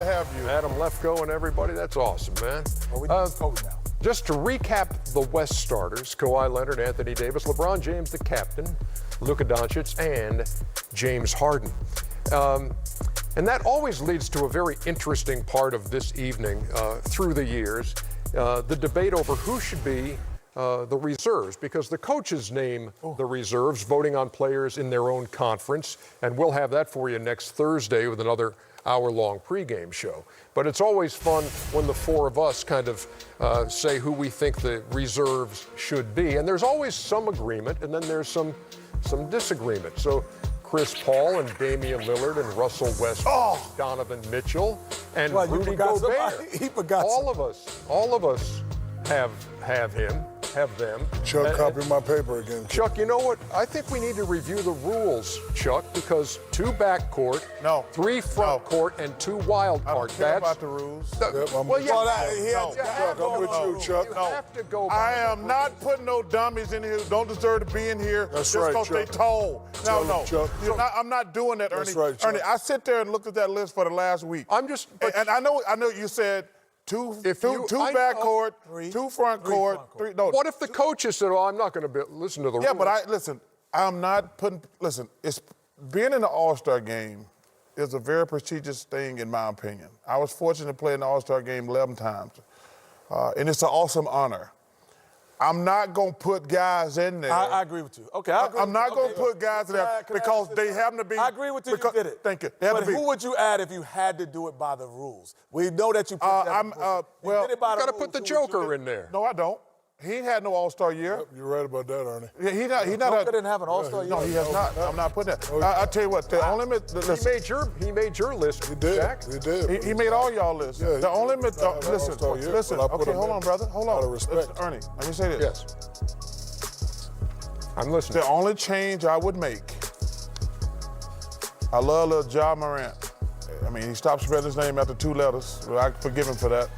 Have you. Adam Lefko and everybody. That's awesome, man. Well, we need coach now. Just to recap the West starters, Kawhi Leonard, Anthony Davis, LeBron James, the captain, Luka Doncic, and James Harden. And that always leads to a very interesting part of this evening through the years, the debate over who should be the reserves, because the coaches name the reserves, voting on players in their own conference, and we'll have that for you next Thursday with another hour-long pregame show. But it's always fun when the four of us kind of say who we think the reserves should be. And there's always some agreement, and then there's some disagreement. So Chris Paul and Damian Lillard and Russell Westbrook, Donovan Mitchell, and Rudy Gobert. He forgot all of us have him. Have them. Chuck, copy my paper again. Chuck, you know what? I think we need to review the rules, Chuck, because 2 backcourt, 3 front court, and 2 wild card. I don't care about the rules. I'm with you, Chuck. You have to go. I am not putting no dummies in here who don't deserve to be in here just because they told. No. I'm not doing that, Ernie. That's right, Chuck. Ernie, I sit there and looked at that list for the last week. And I know you said two backcourt, 2 front court, 3. No. What if the coaches said, "Oh, I'm not going to listen to the rules"? Yeah, but I'm not putting. Listen, it's being in the All-Star game is a very prestigious thing, in my opinion. I was fortunate to play in the All-Star game 11 times, and it's an awesome honor. I'm not going to put guys in there. I agree with you. Okay, I'm not going to put guys in there because they happen to be. I agree with you. You did it. Thank you. But who would you add if you had to do it by the rules? We know that you put that. You got to put the Joker in there. No, I don't. He had no All-Star year. Yep, you're right about that, Ernie. Yeah, he not. Joker didn't have an All-Star year. No, he has not. I'm not putting that. I tell you what, the only limit. He made your list. He did. Jack. He did. He made all y'all lists. Yeah, the only limit. Listen. Okay, hold on, brother. Hold on. Out of respect. Ernie, let me say this. Yes. I'm listening. The only change I would make. I love little Ja Morant. I mean, he stopped spelling his name after 2 letters. Well, I forgive him for that.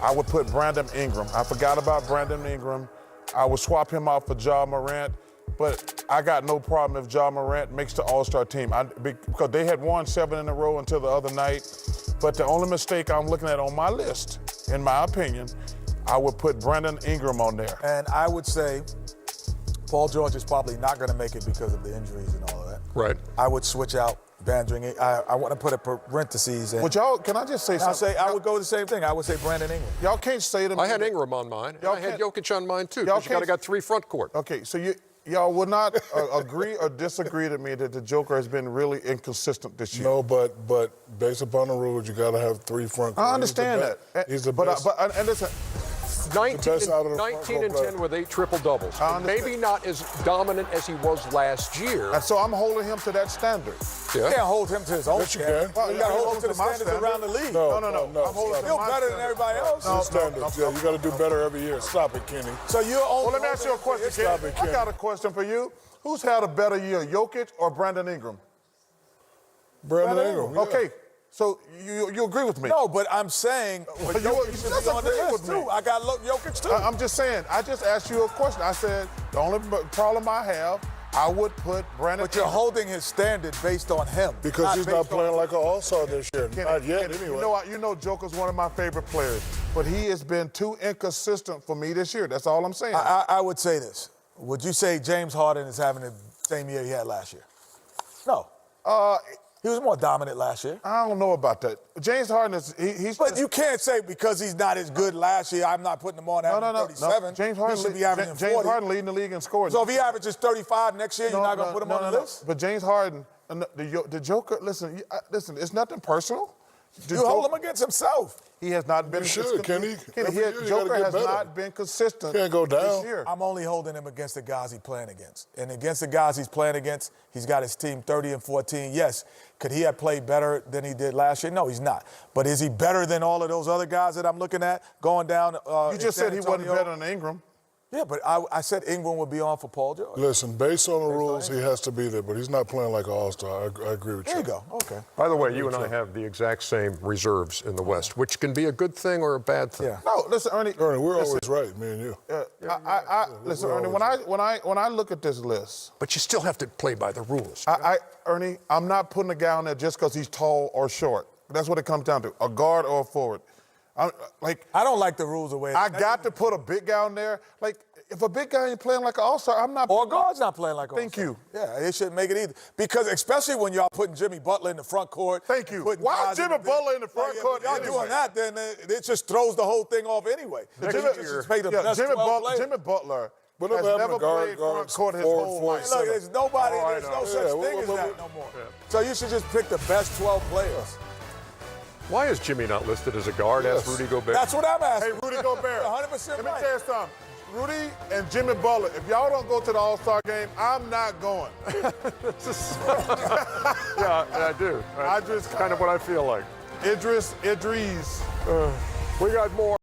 I would put Brandon Ingram. I forgot about Brandon Ingram. I would swap him out for Ja Morant, but I got no problem if Ja Morant makes the All-Star team because they had won 7 in a row until the other night. But the only mistake I'm looking at on my list, in my opinion, I would put Brandon Ingram on there. And I would say Paul George is probably not going to make it because of the injuries and all of that. Right. I would switch out Bandring. I want to put a parentheses in. Would y'all, can I just say something? I would go with the same thing. I would say Brandon Ingram. Y'all can't say to me. I had Ingram on mine. I had Jokic on mine, too. You got 3 front court. Okay, so y'all would not agree or disagree to me that the Joker has been really inconsistent this year? No, but based upon the rules, you got to have 3 front court. I understand that. He's the best. And listen, 19 and 10 with 8 triple-doubles. Maybe not as dominant as he was last year. And so I'm holding him to that standard. You can't hold him to his own standard. Well, you got to hold him to the standards around the league. No. I'm holding him Still better than everybody else. No, standards. Yeah, you got to do better every year. Stop it, Kenny. So well, let me ask you a question, Stop Kenny. it, Kenny. I got a question for you. Who's had a better year, Jokic or Brandon Ingram? Brandon Ingram. Yeah. Okay. So you agree with me? No, but I'm saying Jokic should be on the list too. I got Jokic too. I'm just saying. I just asked you a question. I said the only problem I have, I would put Brandon. But you're holding his standard based on him. Because he's not playing like an all-star this year. Not yet, anyway. You know Joker's one of my favorite players, but he has been too inconsistent for me this year. That's all I'm saying. I would say this. Would you say James Harden is having the same year he had last year? No. He was more dominant last year. I don't know about that. James Harden is But you can't say because he's not as good last year, I'm not putting him on averaging 37. No. James Harden should be averaging 40. James Harden leading the league in scoring. So if he averages 35 next year, you're not going to put him on the list? But James Harden, the Joker, listen, it's nothing personal. You hold him against himself. He has not been consistent. Kenny, Joker has not been consistent Can't go down. this year. I'm only holding him against the guys he's playing against. And against the guys he's playing against, he's got his team 30 and 14. Yes, could he have played better than he did last year? No, he's not. But is he better than all of those other guys that I'm looking at going down? You just said he wasn't better than Ingram. Yeah, but I said Ingram would be on for Paul George. Listen, based on the rules, he has to be there, but he's not playing like an all-star. I agree with you. There you go. Okay. By the way, you and I have the exact same reserves in the West, which can be a good thing or a bad thing. Yeah. No, listen, Ernie. Ernie, we're always right, me and you. Listen, Ernie, when I look at this list. But you still have to play by the rules. Ernie, I'm not putting a guy on there just because he's tall or short. That's what it comes down to, a guard or a forward. I don't like the rules the way I got to put a big guy on there. Like, if a big guy ain't playing like an all-star, I'm not. Or a guard's not playing like an Thank all-star. you. Yeah, they shouldn't make it either. Because especially when y'all putting Jimmy Butler in the front court. Thank you. putting Why guys Jimmy Butler in the front court Y'all anyway? doing that, then it just throws the whole thing off anyway. Next Jimmy year- just make the best 12 players. Jimmy Butler But has having never a guard, played front court his forward, whole forward, life. Look, there's nobody, Oh, I there's no know. such Yeah, thing as that no more. So you should just pick the best 12 players. Why is Jimmy not listed as a guard? Yes. Ask Rudy Gobert. That's what I'm asking. Hey, Rudy Gobert. 100% Let me right. tell you something. Rudy and Jimmy Butler, if y'all don't go to the All-Star game, I'm not going. Yeah, I do. I just kind of what I feel like. Idris. We got more.